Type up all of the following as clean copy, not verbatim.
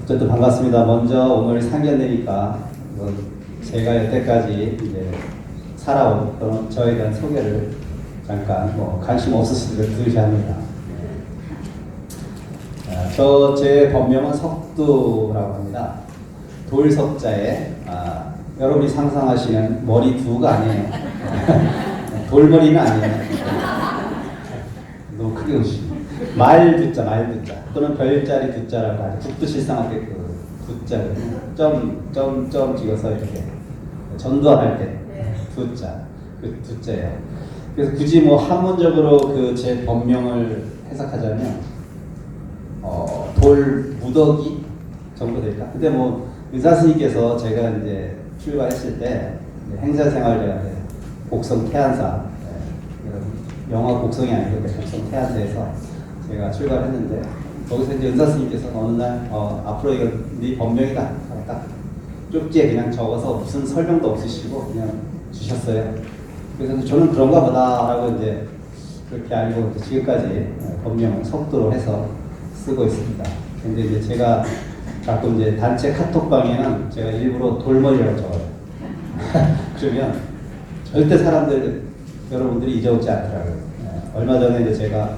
어쨌든 반갑습니다. 먼저 오늘 상견례니까 제가 여태까지 이제 살아온 그런 저에 대한 소개를 잠깐 관심 없으신 분들 들으셔야 합니다. 제 본명은 석두라고 합니다. 돌석자에 여러분이 상상하시는 머리 두가 아니에요. 돌머리는 아니에요. 너무 크게 오시네. 말두자 또는 별자리 두자라고 하죠. 국두실상할 때 그 두자를 점 찍어서 이렇게 전두환할 때 두자, 그 두자예요. 그래서 굳이 한문적으로 그 제 본명을 해석하자면 돌 무더기 정도 될까? 근데 의사 선생님께서 제가 이제 출가했을 때 행사생활 제가 곡성 태안사, 영화 곡성이 아니고 곡성 태안사에서 제가 출가를 했는데 거기서 이제 은사 스님께서 어느 날 앞으로 이거 네 본명이다 딱 쪽지에 그냥 적어서 무슨 설명도 없으시고 그냥 주셨어요. 그래서 저는 그런가 보다라고 이제 그렇게 알고 지금까지 본명은 석도로 해서 쓰고 있습니다. 근데 이제 제가 가끔 이제 단체 카톡방에는 제가 일부러 돌머리라고 적어요. 그러면 절대 여러분들이 잊어오지 않더라고요. 얼마 전에 이제 제가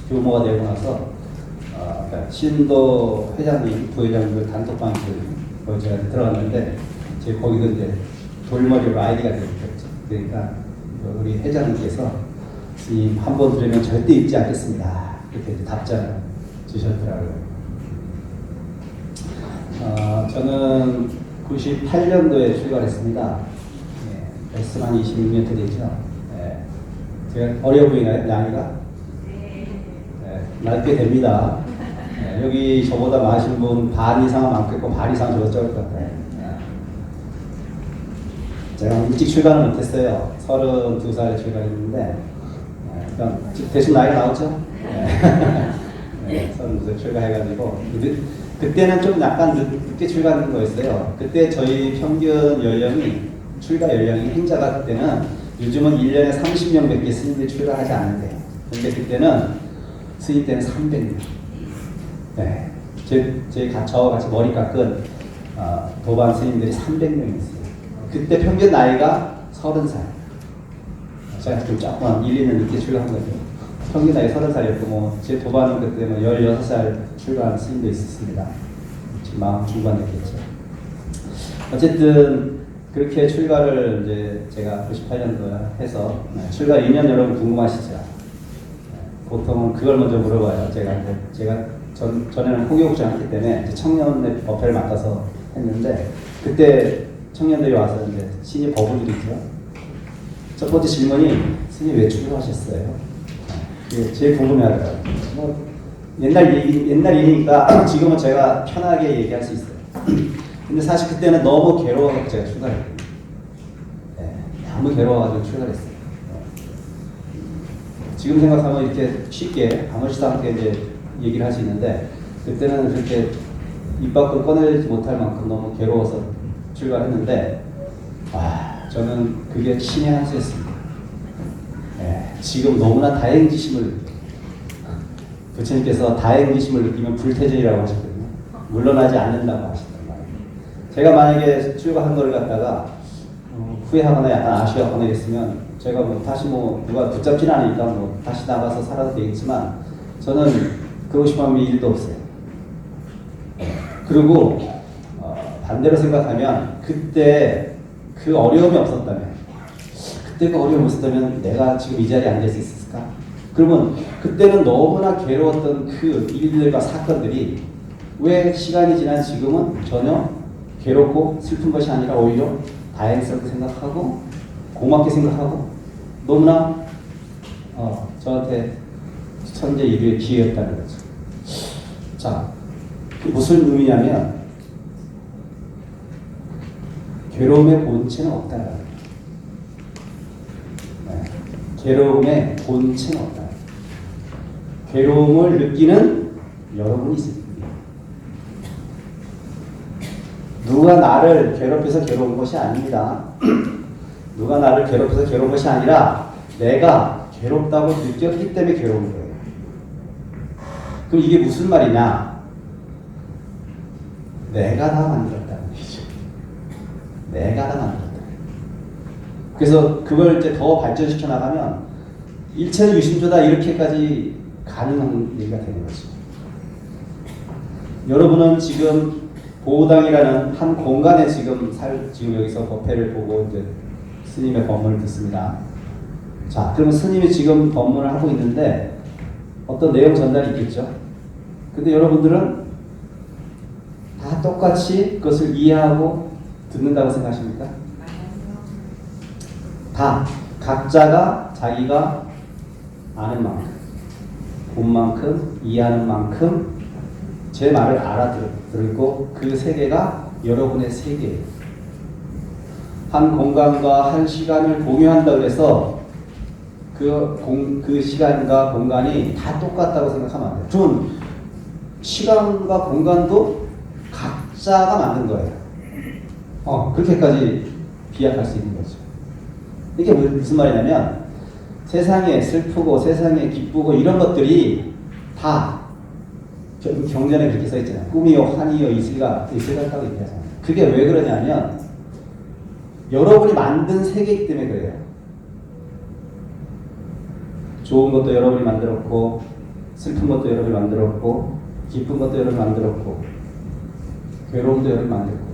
교모가 되고 나서 그러니까 신도 회장님, 부회장님들 단톡방에 거기 제가 들어갔는데 제가 거기도 이제 돌머리로 아이디가 되었죠. 그러니까 우리 회장님께서 이 한 번 들으면 절대 잊지 않겠습니다. 이렇게 이제 답장을 주셨더라고요. 저는 98년도에 출가를 했습니다. 벌써 한 26년 되죠. 제가 어려 보이나요? 나이가? 낮게 됩니다. 여기 저보다 많으신 분 반 이상은 많겠고 반 이상은 저보다 적을 것 같아요. 제가 일찍 출가는 못했어요. 32살에 출가했는데 대충 나이가 나오죠? 32살 출가해가지고 그때는 좀 약간 늦게 출가하는 거였어요. 그때 저희 평균 연령이 출가 연령이 행자가 그때는 요즘은 1년에 30명 밖에 스님들이 출가하지 않는데요. 근데 그때는 스님 때는 300명. 네. 저와 같이 머리 깎은 도반 스님들이 300명 있어요. 그때 평균 나이가 30살. 제가 좀 조금 1, 2년 늦게 출가한 거죠. 평균 나이 30살이었고, 제 도반은 그때 16살 출가한 스님도 있었습니다. 지금 40 중반 됐겠죠. 어쨌든, 그렇게 출가를 이제 제가 98년도에 해서, 출가 2년 여러분 궁금하시죠? 보통은 그걸 먼저 물어봐요. 전에는 홍역국장 했기 때문에 청년의 법회를 맡아서 했는데, 그때 청년들이 와서 이제 신입 법원들이죠. 첫 번째 질문이, 스님 왜 출가하셨어요? 그게 제일 궁금해하더라고요. 옛날 일이니까 지금은 제가 편하게 얘기할 수 있어요. 근데 사실 그때는 너무 괴로워서 제가 출가했거든요. 너무 괴로워가지고 출가했어요. 지금 생각하면 이렇게 쉽게 아무렇지도 않게 이제 얘기를 할 수 있는데 그때는 그렇게 입 밖으로 꺼내지 못할 만큼 너무 괴로워서 출가했는데 저는 그게 신의 한 수였습니다. 지금 너무나 다행지심을 부처님께서 다행지심을 느끼면 불태전이라고 하셨거든요. 물러나지 않는다고 하시단 말이에요. 제가 만약에 출가한 걸 갖다가 후회하거나 약간 아쉬워하거나 했으면 제가 다시 누가 붙잡지는 않으니까 다시 나가서 살아도 되겠지만 저는 그러고 싶어 하면 일도 없어요. 그리고 반대로 생각하면 그때 그 어려움이 없었다면 그때 그 어려움이 없었다면 내가 지금 이 자리에 앉을 수 있었을까? 그러면 그때는 너무나 괴로웠던 그 일들과 사건들이 왜 시간이 지난 지금은 전혀 괴롭고 슬픈 것이 아니라 오히려 다행스럽게 생각하고 고맙게 생각하고 너무나 저한테 천재 일류의 기회였다는 거죠. 자, 무슨 의미냐면 괴로움의 본체는 없다는 거예요. 괴로움의 본체는 없다. 괴로움을 느끼는 여러분이 있습니다. 누가 나를 괴롭혀서 괴로운 것이 아닙니다. 누가 나를 괴롭혀서 괴로운 것이 아니라 내가 괴롭다고 느꼈기 때문에 괴로운 거예요. 그럼 이게 무슨 말이냐? 내가 다 만들었다는 얘기죠. 내가 다 만들었다. 그래서 그걸 이제 더 발전시켜 나가면 일체는 유심조다 이렇게까지 가능한 얘기가 되는 거죠. 여러분은 지금 보호당이라는 한 공간에 지금 여기서 법회를 보고 이제 스님의 법문을 듣습니다. 자, 그러면 스님이 지금 법문을 하고 있는데 어떤 내용 전달이 있겠죠? 근데 여러분들은 다 똑같이 그것을 이해하고 듣는다고 생각하십니까? 다 각자가 자기가 아는 만큼, 본 만큼, 이해하는 만큼 제 말을 알아들고 그 세계가 여러분의 세계예요. 한 공간과 한 시간을 공유한다고 해서 그 시간과 공간이 다 똑같다고 생각하면 안 돼요. 좀 시간과 공간도 각자가 만든 거예요. 그렇게까지 비약할 수 있는 거죠. 이게 무슨 말이냐면 세상에 슬프고 세상에 기쁘고 이런 것들이 다 경전에 그렇게 써 있잖아요. 꿈이요, 환희요, 이슬각하고 얘기하잖아요. 그게 왜 그러냐면 여러분이 만든 세계이기 때문에 그래요. 좋은 것도 여러분이 만들었고 슬픈 것도 여러분이 만들었고 기쁜 것도 여러분이 만들었고 괴로움도 여러분이 만들었고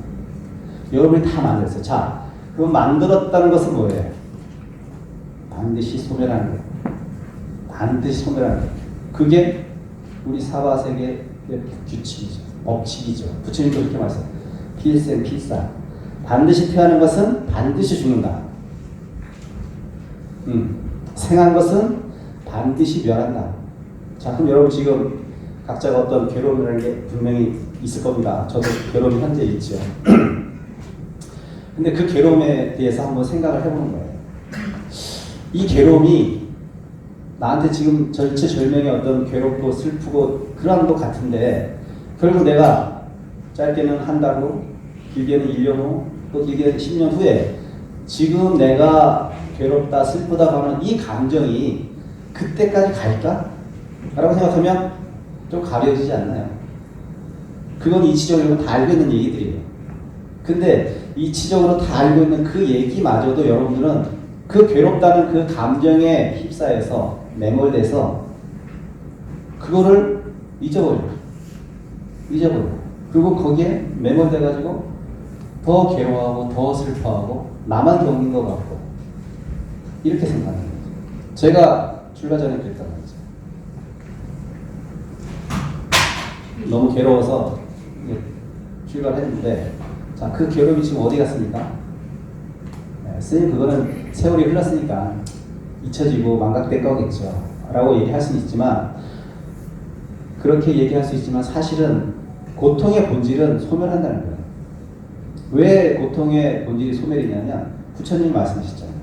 여러분이 다 만들었어요. 자, 그럼 만들었다는 것은 뭐예요? 반드시 소멸하는 거예요. 반드시 소멸하는 거예요. 그게 우리 사바세계의 규칙이죠. 법칙이죠. 부처님도 그렇게 말씀해요. 필생 필사. 반드시 태어나는 것은 반드시 죽는다. 생한 것은 반드시 멸한다. 자, 그럼 여러분 지금 각자가 어떤 괴로움이라는 게 분명히 있을 겁니다. 저도 괴로움이 현재 있죠. 근데 그 괴로움에 대해서 한번 생각을 해보는 거예요. 이 괴로움이 나한테 지금 절체절명의 어떤 괴롭고 슬프고 그런 것 같은데 결국 내가 짧게는 한 달 후, 길게는 1년 후, 또 길게는 10년 후에 지금 내가 괴롭다, 슬프다 하는 이 감정이 그때까지 갈까? 라고 생각하면 좀 가벼워지지 않나요? 그건 이치적으로 다 알고 있는 얘기들이에요. 근데 이치적으로 다 알고 있는 그 얘기마저도 여러분들은 그 괴롭다는 그 감정에 휩싸여서 매몰돼서 그거를 잊어버려요. 그리고 거기에 매몰돼가지고 더 괴로워하고 더 슬퍼하고 나만 겪는 것 같고 이렇게 생각하는 거죠. 제가 출가 전에 그랬단 말이죠. 너무 괴로워서 출가를 했는데 자, 그 괴로움이 지금 어디 갔습니까? 스님 그거는 세월이 흘렀으니까 잊혀지고 망각될 거겠죠 라고 얘기할 수는 있지만 그렇게 얘기할 수 있지만 사실은 고통의 본질은 소멸한다는 거예요. 왜 고통의 본질이 소멸이냐면 부처님 말씀하셨잖아요.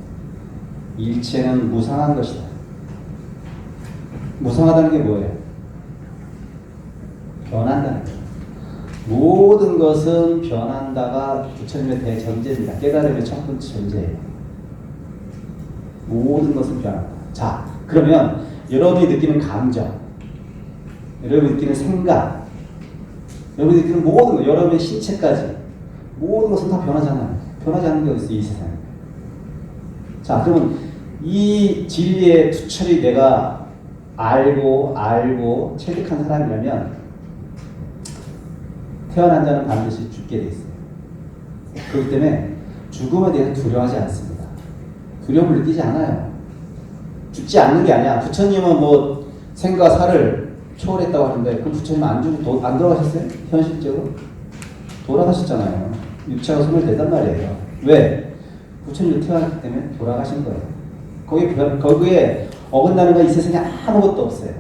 일체는 무상한 것이다. 무상하다는 게 뭐예요? 변한다는 거예요. 모든 것은 변한다가 부처님의 대전제입니다. 깨달음의 첫 번째 전제예요. 모든 것은 변한다. 자, 그러면 여러분이 느끼는 감정, 여러분이 느끼는 생각, 여러분이 느끼는 모든 것, 여러분의 신체까지 모든 것은 다 변하잖아요. 변하지 않는 게 어디 있어요, 이 세상에. 자, 그러면 이 진리의 투철이 내가 알고 체득한 사람이라면 태어난 자는 반드시 죽게 돼 있어요. 그렇기 때문에 죽음에 대해서 두려워하지 않습니다. 두려움을 느끼지 않아요. 죽지 않는 게 아니야. 부처님은 뭐 생과 사를 초월했다고 하는데 그럼 부처님 안 돌아가셨어요? 현실적으로? 돌아가셨잖아요. 육체가 소멸되단 말이에요. 왜? 부처님이 태어났기 때문에 돌아가신 거예요. 거기에 어긋나는 거 이 세상에 아무것도 없어요.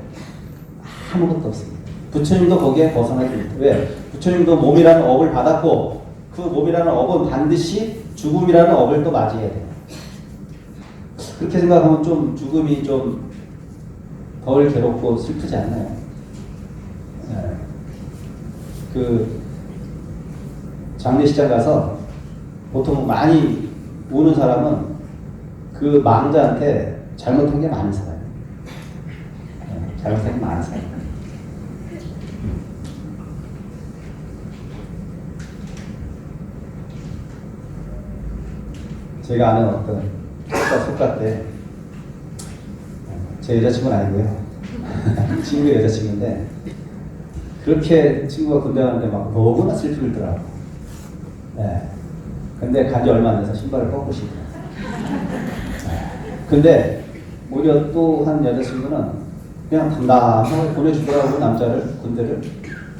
아무것도 없습니다. 부처님도 거기에 벗어나지 못해요. 왜? 부처님도 몸이라는 업을 받았고 그 몸이라는 업은 반드시 죽음이라는 업을 또 맞이해야 돼요. 그렇게 생각하면 좀 죽음이 좀 덜 괴롭고 슬프지 않나요? 네. 그 장례식장 가서 보통 많이 우는 사람은 그 망자한테 잘못한 게 많은 사람이에요. 네. 잘못한 게 많은 사람이에요. 제가 아는 어떤 속가 때, 제 여자친구는 아니고요. 친구의 여자친구인데, 그렇게 친구가 군대 가는데 막 너무나 슬프더라고. 네. 근데 간지 얼마 안 돼서 신발을 꺾으시더라고요. 근데 오히려 또 한 여자친구는 그냥 담담하게 보내주더라고, 남자를, 군대를.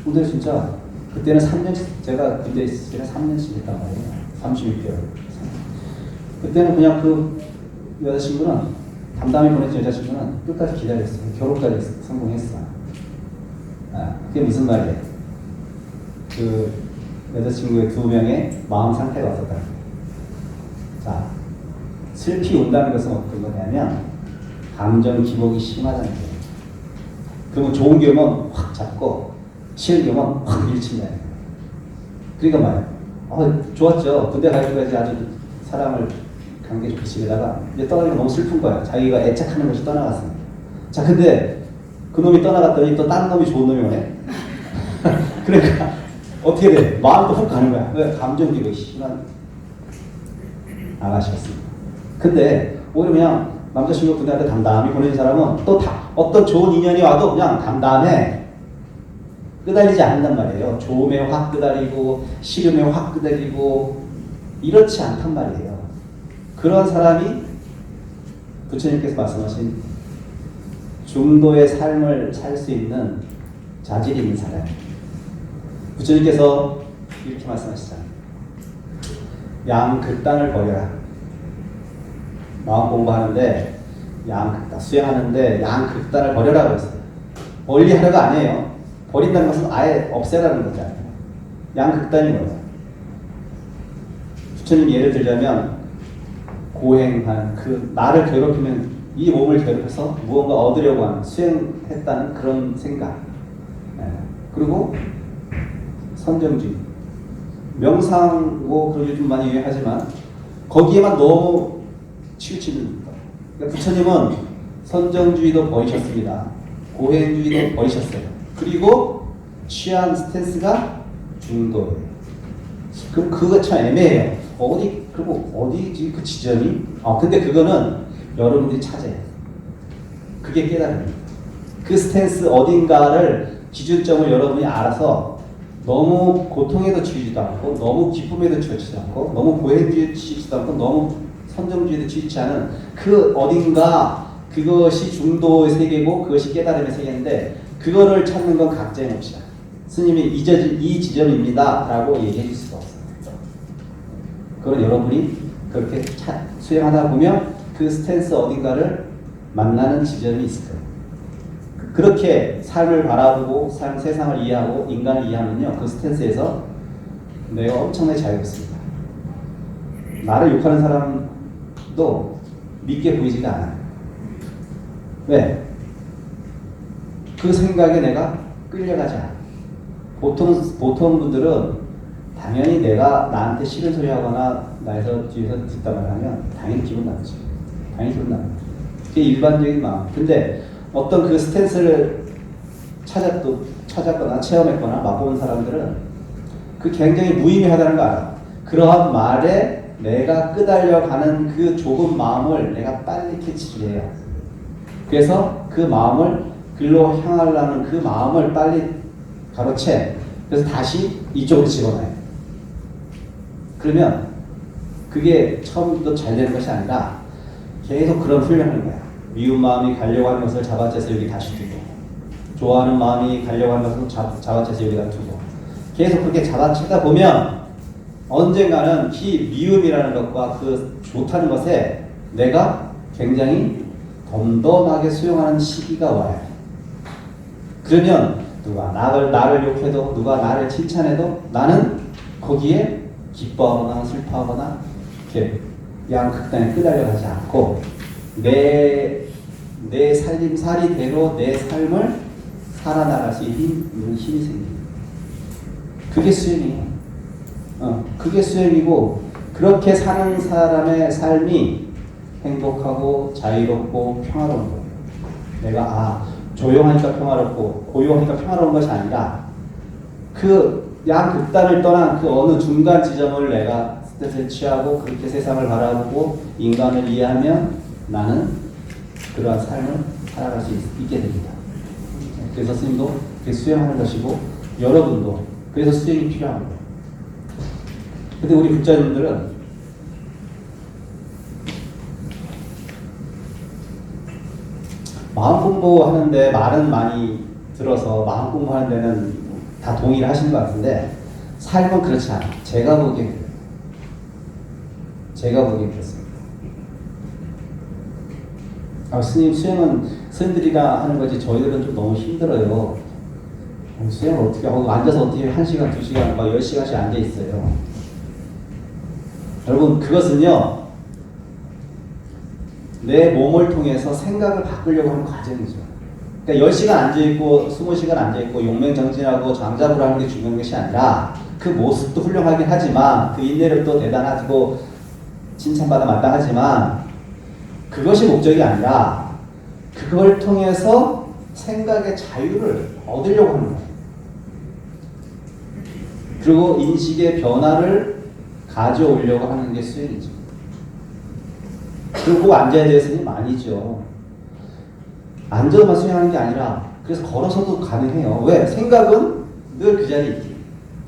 근데 진짜 그때는 3년, 제가 군대 있을 때는 3년씩 했단 말이에요. 36개월. 그때는 그냥 그 여자친구는, 담담히 보내준 여자친구는 끝까지 기다렸어요. 결혼까지 성공했어. 아, 그게 무슨 말이에요? 그 여자친구의 2명의 마음 상태가 어떻다는 거예요. 자, 슬피 운다는 것은 어떤 거냐면 감정 기복이 심하다는 거예요. 그러면 좋은 경우는 확 잡고 싫은 경우는 확 밀친다는 거예요. 그러니까 말이에요. 좋았죠. 군대 가기까지 아주 사랑을 관계 좋게 지내다가 이제 떠나니까 너무 슬픈 거야. 자기가 애착하는 것이 떠나갔습니다. 자, 근데 그 놈이 떠나갔더니 또 다른 놈이 좋은 놈이 오네. 그러니까 어떻게 돼? 마음도 훅 가는 거야. 왜? 감정 기복이 심한 아가씨였습니다. 근데 오히려 그냥 남자친구 군대한테 담담히 보내는 사람은 또 어떤 좋은 인연이 와도 그냥 담담해. 끄달리지 않는단 말이에요. 좋으면 확 끄달리고 싫으면 확 끄달리고 이렇지 않단 말이에요. 그런 사람이 부처님께서 말씀하신 중도의 삶을 살 수 있는 자질이 있는 사람. 부처님께서 이렇게 말씀하시잖아요. 양극단을 버려라. 마음 공부하는데 양극단, 수행하는데 양극단을 버려라 그랬어요. 멀리 하려가 아니에요. 버린다는 것은 아예 없애라는 거잖아요. 양극단이 뭐예요? 부처님 예를 들자면 고행한 그 나를 괴롭히면 이 몸을 괴롭혀서 무언가 얻으려고 하는 수행했다는 그런 생각. 그리고 선정주의. 명상 그런 요즘 많이 유행하지만 거기에만 너무 치우치는 것. 그러니까 부처님은 선정주의도 버리셨습니다. 고행주의도 버리셨어요. 그리고 취한 스탠스가 중도예요. 그럼 그거 참 애매해요. 그리고 어디지 그 지점이? 근데 그거는 여러분들이 찾아야 돼요. 그게 깨달음입니다. 그 스탠스 어딘가를 기준점을 여러분이 알아서 너무 고통에도 치이지도 않고 너무 기쁨에도 치이지도 않고 너무 고행주의에 치이지도 않고 너무 선정주의에 치이지 않은 그 어딘가, 그것이 중도의 세계고 그것이 깨달음의 세계인데 그거를 찾는 건 각자의 몫이야. 스님이 이 지점입니다 라고 얘기해 줄 수가 없어요. 그건 여러분이 그렇게 수행하다 보면 그 스탠스 어딘가를 만나는 지점이 있을 거예요. 그렇게 삶을 바라보고 세상을 이해하고 인간을 이해하면요, 그 스탠스에서 내가 엄청나게 자유롭습니다. 나를 욕하는 사람도 믿게 보이지가 않아요. 왜? 그 생각에 내가 끌려가지 않아요. 보통 분들은 당연히 내가 나한테 싫은 소리 하거나 나에서 뒤에서 뒷담화를 하면 당연히 기분 나쁘지. 당연히 기분 나쁘지. 그게 일반적인 마음. 근데 어떤 그 스탠스를 찾았거나 체험했거나 맛보는 사람들은 그 굉장히 무의미하다는 거 알아. 그러한 말에 내가 끄달려가는 그 좁은 마음을 내가 빨리 캐치를 해요. 그래서 그 마음을 글로 향하려는 그 마음을 빨리 가로채. 그래서 다시 이쪽으로 집어넣어요. 그러면 그게 처음부터 잘 되는 것이 아니라 계속 그런 훈련을 하는 거야. 미운 마음이 가려고 하는 것을 잡아채서 여기 다시 두고, 좋아하는 마음이 가려고 하는 것을 잡아채서 여기다 두고, 계속 그렇게 잡아채다 보면 언젠가는 이 미움이라는 것과 그 좋다는 것에 내가 굉장히 덤덤하게 수용하는 시기가 와요. 그러면 누가 나를 욕해도 누가 나를 칭찬해도 나는 거기에 기뻐하거나 슬퍼하거나 이렇게 양극단에 끄달려가지 않고 내 살림살이대로 내 삶을 살아나갈 수 있는 힘이 생깁니다. 그게 수행이에요. 그게 수행이고, 그렇게 사는 사람의 삶이 행복하고 자유롭고 평화로운 거예요. 내가 조용하니까 평화롭고 고요하니까 평화로운 것이 아니라 그 양극단을 떠난 그 어느 중간 지점을 내가 뜻을 취하고 그렇게 세상을 바라보고 인간을 이해하면 나는 그러한 삶을 살아갈 수 있게 됩니다. 그래서 스님도 그렇게 수행하는 것이고 여러분도 그래서 수행이 필요합니다. 근데 우리 불자님들은 마음 공부하는데 말은 많이 들어서 마음 공부하는 데는 다 동의를 하시는 것 같은데 삶은 그렇지 않아요. 제가 보기엔 그래요. 제가 보기엔 그렇습니다. 스님 수행은 스님들이라 하는 거지 저희들은 좀 너무 힘들어요. 수행을 어떻게 하고 앉아서 어떻게 1시간, 2시간, 막 10시간씩 앉아 있어요. 여러분 그것은요 내 몸을 통해서 생각을 바꾸려고 하는 과정이죠. 그러니까 10시간 앉아있고 20시간 앉아있고 용맹정진하고 장잡으로 하는 게 중요한 것이 아니라 그 모습도 훌륭하긴 하지만 그 인내력도 대단하고 칭찬받아 마땅하지만 그것이 목적이 아니라 그걸 통해서 생각의 자유를 얻으려고 하는 거예요. 그리고 인식의 변화를 가져오려고 하는 게 수행이죠. 그리고 꼭 앉아야 될 스님 아니죠. 앉아서만 수행하는 게 아니라 그래서 걸어서도 가능해요. 왜? 생각은 늘 그 자리에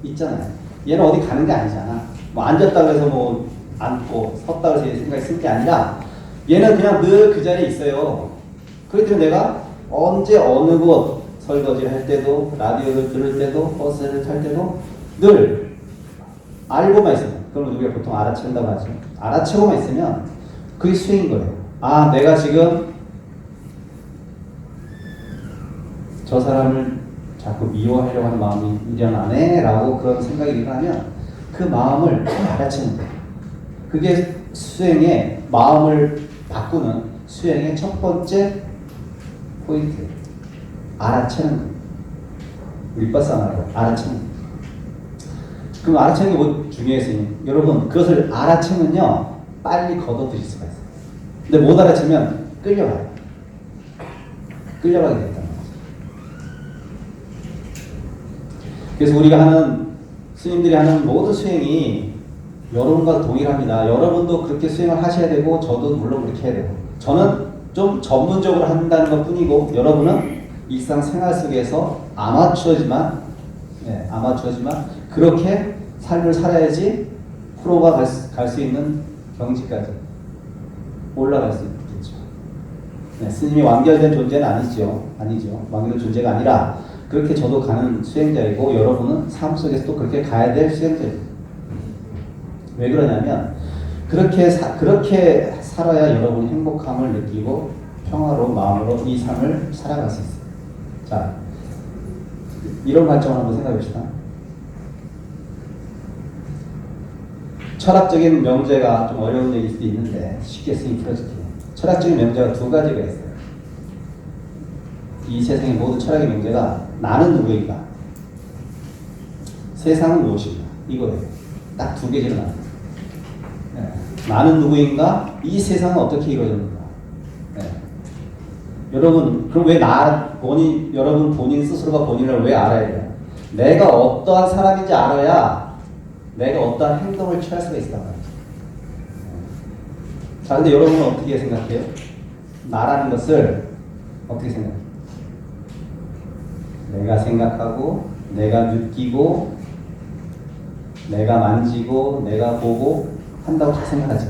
있잖아요. 얘는 어디 가는 게 아니잖아. 뭐 앉았다고 해서 뭐 앉고 섰다고 해서 생각이 쓴 게 아니라 얘는 그냥 늘 그 자리에 있어요. 그렇기 때문에 내가 언제 어느 곳 설거지를 할 때도 라디오를 들을 때도 버스를 탈 때도 늘 알고만 있으면 그럼 우리가 보통 알아챈다고 하죠. 알아채고만 있으면 그게 수행인 거예요. 아 내가 지금 저 사람을 자꾸 미워하려고 하는 마음이 일어나네 라고 그런 생각이 일어나면 그 마음을 알아채는 거예요. 그게 수행의 마음을 바꾸는 수행의 첫 번째 포인트예요. 알아채는 거예요. 윗바싸나로 알아채는 거예요. 그럼 알아채는 게 뭐 중요해서요? 여러분 그것을 알아채면요 빨리 걷어들일 수가 있어요. 근데 못 알아채면 끌려가요. 끌려가게 된다는 거죠. 그래서 우리가 하는 스님들이 하는 모든 수행이 여러분과 동일합니다. 여러분도 그렇게 수행을 하셔야 되고 저도 물론 그렇게 해야 되고 저는 좀 전문적으로 한다는 것 뿐이고 여러분은 일상생활 속에서 아마추어지만 그렇게 삶을 살아야지 프로가 갈 수 있는 경지까지 올라갈 수 있겠죠. 네, 스님이 완결된 존재는 아니죠. 완결된 존재가 아니라 그렇게 저도 가는 수행자이고 여러분은 삶 속에서 또 그렇게 가야 될 수행자입니다. 왜 그러냐면 그렇게 살아야 여러분이 행복함을 느끼고 평화로운 마음으로 이 삶을 살아갈 수 있어요. 자, 이런 관점을 한번 생각해 봅시다. 철학적인 명제가 좀 어려운 얘기일 수도 있는데 쉽게 쓰기 풀어줄게요. 철학적인 명제가 두 가지가 있어요. 이 세상의 모든 철학의 명제가 나는 누구인가, 세상은 무엇인가 이거예요. 딱 두 개지로 나눠요. 네. 나는 누구인가, 이 세상은 어떻게 이루어졌는가. 네. 여러분 그럼 왜 여러분 본인 스스로가 본인을 왜 알아야 돼요? 내가 어떠한 사람인지 알아야 내가 어떠한 행동을 취할 수가 있단 말이죠. 자, 근데 여러분은 어떻게 생각해요? 나라는 것을 어떻게 생각해요? 내가 생각하고, 내가 느끼고, 내가 만지고, 내가 보고 한다고 다 생각하죠.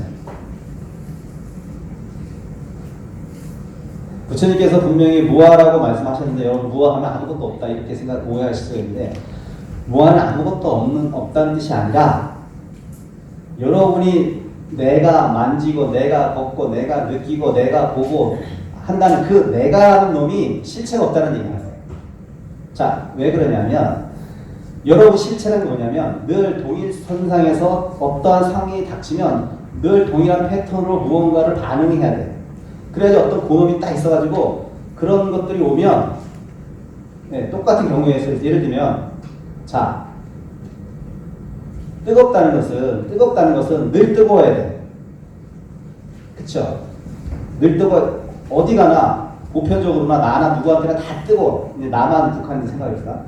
부처님께서 분명히 무아라고 말씀하셨는데 여러분 무아하면 아무것도 없다 이렇게 오해하실 수 있는데 무아는 아무것도 없다는 뜻이 아니라 여러분이 내가 만지고 내가 걷고 내가 느끼고 내가 보고 한다는 그 내가라는 놈이 실체가 없다는 얘기예요. 자, 왜 그러냐면 여러분 실체는 뭐냐면 늘 동일선상에서 어떠한 상황이 닥치면 늘 동일한 패턴으로 무언가를 반응해야 돼요. 그래야지 어떤 고놈이 딱 있어가지고 그런 것들이 오면 네, 똑같은 경우에서 예를 들면 자 뜨겁다는 것은 늘 뜨거워야 돼. 그쵸? 늘 뜨거워. 어디 가나 보편적으로나 나나 누구한테나 다 뜨거워. 근데 나만 북한인데 생각해봅시다.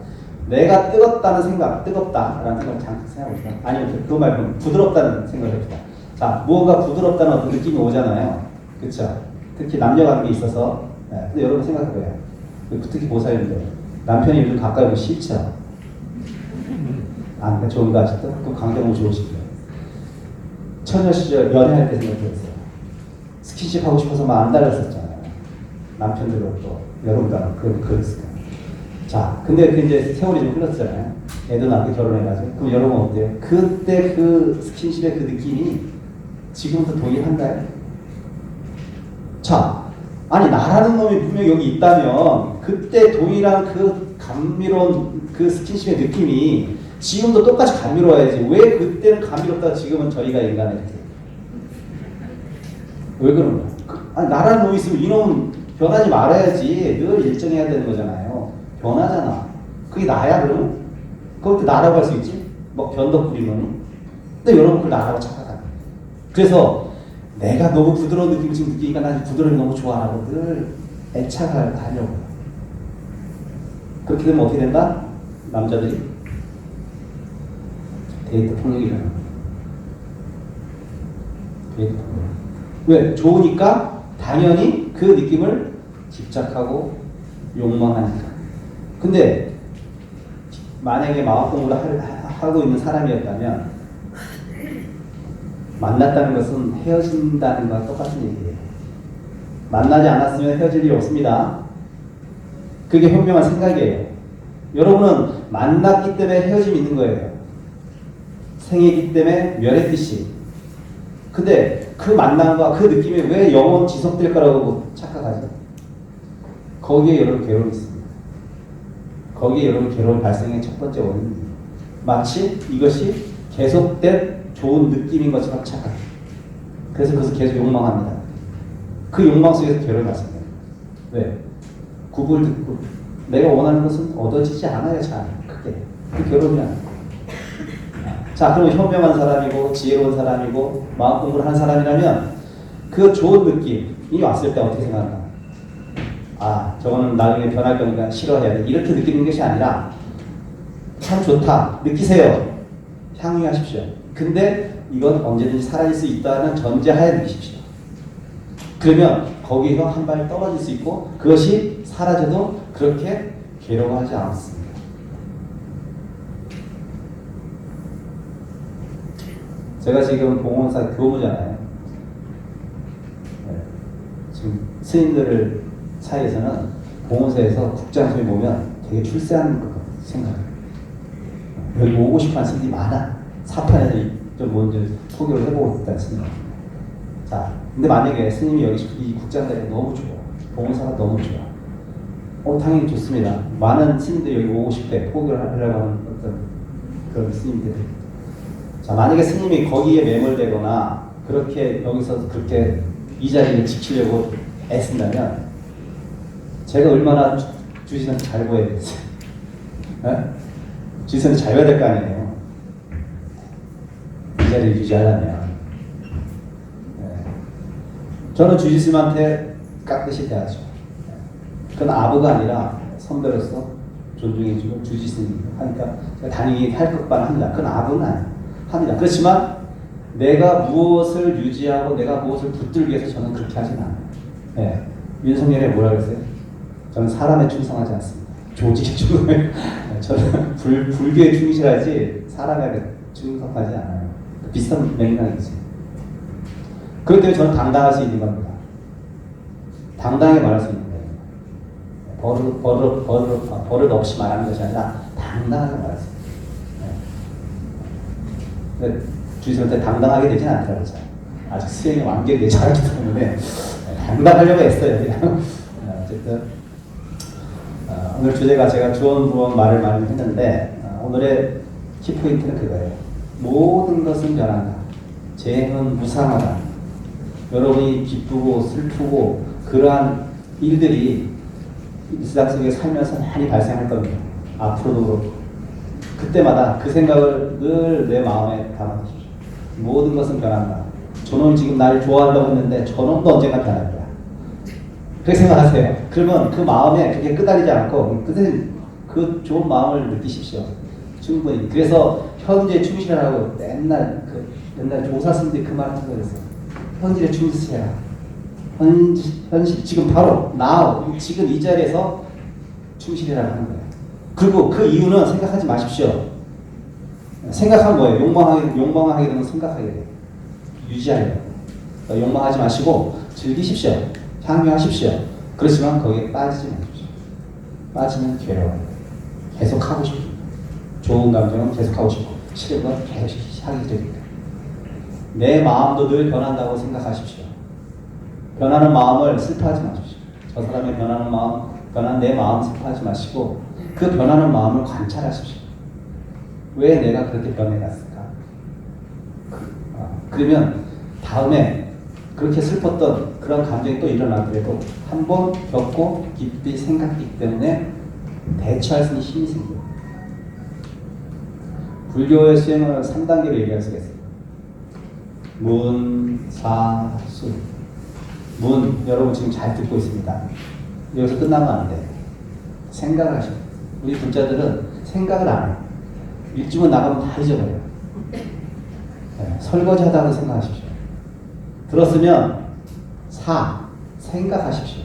내가 뜨겁다는 생각, 뜨겁다라는 생각을 잠깐 생각해봅시다. 아니면 그거 말고 부드럽다는 생각을 해봅시다. 자, 무언가 부드럽다는 어떤 느낌이 오잖아요. 그렇죠? 특히 남녀 관계에 있어서. 네, 근데 여러분 생각해봐요. 특히 보살인데 남편이 요즘 가까이 오면 싫죠? 아, 좋은가 아직도? 그럼 관계 너무 좋으시고요. 처녀 시절 연애할 때 생각해보세요. 스킨십 하고 싶어서 막 안 달랐었잖아요. 남편들로 또 여러분들 그랬을 거예요. 자, 근데 그 이제 세월이 좀 흘렀잖아요. 애도 낳고 결혼해가지고. 그럼 여러분 어때요? 그때 그 스킨십의 그 느낌이 지금도 동일한가요? 자, 아니 나라는 놈이 분명히 여기 있다면 그때 동일한 그 감미로운 그 스킨십의 느낌이 지금도 똑같이 감미로워야지. 왜 그때는 감미롭다 지금은 저희가 인간이지? 왜 그런 거야? 아니 나라는 놈이 있으면 이놈은 변하지 말아야지. 늘 일정해야 되는 거잖아요. 변하잖아. 그게 나야 그러면? 그것도 나라고 할 수 있지? 뭐 변덕 부린 놈이? 근데 여러분 그걸 나라고 착각하는 거예요. 그래서 내가 너무 부드러운 느낌을 지금 느끼니까 난 부드러움이 너무 좋아하고 늘 애착을 하려고. 그렇게 되면 어떻게 된다? 남자들이 데이트 폭력이 일어나는 거예요. 데이트 폭력. 왜? 좋으니까 당연히 그 느낌을 집착하고 욕망하니까. 근데 만약에 마음 공부를 하고 있는 사람이었다면 만났다는 것은 헤어진다는 것과 똑같은 얘기예요. 만나지 않았으면 헤어질 일이 없습니다. 그게 현명한 생각이에요. 여러분은 만났기 때문에 헤어짐이 있는 거예요. 생이기 때문에 멸했듯이. 근데 그 만남과 그 느낌이 왜 영원 지속될 거라고 착각하죠? 거기에 여러분 괴로움이 있습니다. 거기에 여러분 괴로움 발생의 첫 번째 원인입니다. 마치 이것이 계속된 좋은 느낌인 것처럼 착각해요. 그래서 그것을 계속 욕망합니다. 그 욕망 속에서 괴로움이 발생해요. 왜? 굽을 듣고 내가 원하는 것은 얻어지지 않아요. 잘 크게. 그 괴로움이 아니에요. 자, 그럼 현명한 사람이고 지혜로운 사람이고 마음 공부를 한 사람이라면 그 좋은 느낌이 왔을 때 어떻게 생각할까? 아, 저거는 나중에 변할 거니까 싫어해야 돼. 이렇게 느끼는 것이 아니라 참 좋다. 느끼세요. 향유하십시오. 근데 이건 언제든지 사라질 수 있다는 전제하에 느끼십시오. 그러면 거기서 한 발 떨어질 수 있고 그것이 사라져도 그렇게 괴로워하지 않습니다. 제가 지금 봉헌사 교무잖아요. 네. 지금 스님들 사이에서는 봉헌사에서 국장수에 보면 되게 출세하는 것 생각해요. 여기 오고 싶어하는 스님들이 많아. 사판에서 좀 먼저 소개를 해보고 있다는 스님. 자, 근데 만약에 스님이 여기 이 국장자리가 너무 좋아. 봉헌사가 너무 좋아. 당연히 좋습니다. 많은 스님들이 여기 오고 싶대. 포교를 하려고 하는 어떤 그런 스님들. 자, 만약에 스님이 거기에 매몰되거나 그렇게 여기서 그렇게 이 자리를 지키려고 애쓴다면 제가 얼마나 주지선을 잘 보여야 되겠어요. 주지선을 잘 봐야 될 거 아니에요. 이 자리를 유지하려면. 네. 저는 주지스님한테 깍듯이 대하죠. 그건 아부가 아니라 선배로서 존중해주고 주지스님 하니까 제가 당연히 할 것만 합니다. 그건 아부는 아니에요. 합니다. 그렇지만 내가 무엇을 유지하고 내가 무엇을 붙들기 위해서 저는 그렇게 하진 않아요. 네. 윤석열이 뭐라 그랬어요? 저는 사람에 충성하지 않습니다. 조직에 충성해요. 저는 불교에 충실하지 사람에 충성하지 않아요. 비슷한 맥락이지. 그렇기 때문에 저는 당당할 수 있는 겁니다. 당당하게 말할 수 있는 거예요. 버릇 없이 말하는 것이 아니라 당당하게 말할 수 있는 거예요. 주의스한테 당당하게 되지는 않더라고요. 아직 수행이 완결되지 않기 때문에 당당하려고 했어요. 그냥. 어쨌든 오늘 주제가 제가 주원부원 말을 많이 했는데 오늘의 키포인트는 그거예요. 모든 것은 변한다. 재행은 무상하다. 여러분이 기쁘고 슬프고 그러한 일들이 일상 속에 살면서 많이 발생할 겁니다. 앞으로도 그렇고. 그때마다 그 생각을 늘 내 마음에 담아주십시오. 모든 것은 변한다. 저놈이 지금 나를 좋아한다고 했는데 저놈도 언젠가 변할 거야. 그렇게 생각하세요. 그러면 그 마음에 그렇게 끄달리지 않고 그 그 좋은 마음을 느끼십시오. 충분히. 그래서 현재 충실하라고 옛날 조사 스님들이 그 말을 하고 그랬어요. 현실에 충실해라. 현실, 지금 바로, 지금 이 자리에서 충실해라고 하는 거예요. 그리고 그 이유는 생각하지 마십시오. 생각하면 뭐예요? 욕망하게 되면 생각하게 돼요. 유지하려고. 욕망하지 마시고 즐기십시오. 향유하십시오. 그렇지만 거기에 빠지지 마십시오. 빠지면 괴로워요. 계속 하고 싶고, 좋은 감정은 계속 하고 싶고, 싫은 건 계속 하게 됩니다. 내 마음도 늘 변한다고 생각하십시오. 변하는 마음을 슬퍼하지 마십시오. 저 사람의 변하는 마음, 변한 내 마음 슬퍼하지 마시고 그 변하는 마음을 관찰하십시오. 왜 내가 그렇게 변해갔을까? 그러면 다음에 그렇게 슬펐던 그런 감정이 또 일어나더라도 한번 겪고 깊이 생각했기 때문에 대처할 수 있는 힘이 생겨요. 불교의 수행을 3단계로 얘기할 수가 있어요. 문, 사, 수. 문, 여러분 지금 잘 듣고 있습니다. 여기서 끝나면 안 돼. 생각을 하셔. 우리 불자들은 생각을 안 해요. 일주면 나가면 다 잊어버려요. 네, 설거지 하다고 생각하십시오. 들었으면 생각하십시오.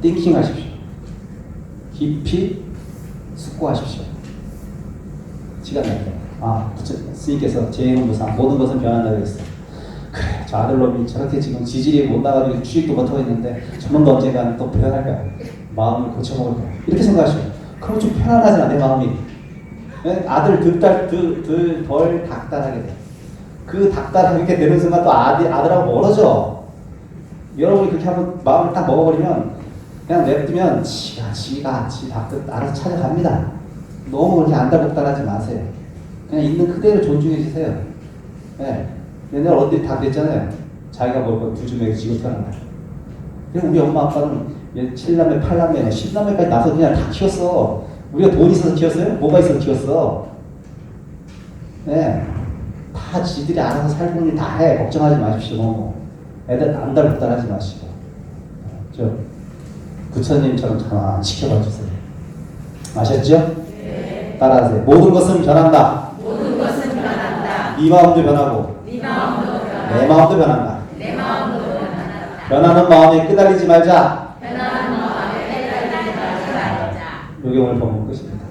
띵킹 하십시오. 깊이 숙고하십시오. 시간 날 때. 스님께서 제1공부상 모든 것은 변한다고 했어요. 그래, 저 아들놈이 저렇게 지금 지질이 못 나가지고 취직도 못하고 있는데 저놈도 언젠가 또 변할 거야. 마음을 고쳐먹을 거야. 이렇게 생각하시고. 그럼 좀 편안하잖아, 내 마음이. 아들 덜 닥달하게 돼. 그 닥달하게 되는 순간 또 아들하고 멀어져. 여러분이 그렇게 한번 마음을 딱 먹어버리면 그냥 냅두면 지 알아서 찾아갑니다. 너무 그렇게 안달복달하지 마세요. 그냥 있는 그대로 존중해 주세요. 네. 옛날 어른들이 다 그랬잖아요. 자기가 뭐 두 주먹에 쥐고 태어난 거야. 그리고 우리 엄마 아빠는 7남매, 8남매, 10남매까지 나서 그냥 다 키웠어. 우리가 돈 있어서 키웠어요? 뭐가 있어서 키웠어? 네. 다 지들이 알아서 살고 일 다 해. 걱정하지 마십시오. 너무. 애들 안달복달하지 마시고. 부처님처럼 잘 지켜봐 주세요. 아셨죠? 네. 따라하세요. 모든 것은 변한다. 모든 것은 변한다. 네 마음도 변하고. 네 마음도 변한다. 내 마음도 변한다. 내 마음도 변한다. 변하는 마음에 끄달리지 말자. 변하는 마음에 끄달리지 말자. 요게 오늘 본문 끝입니다.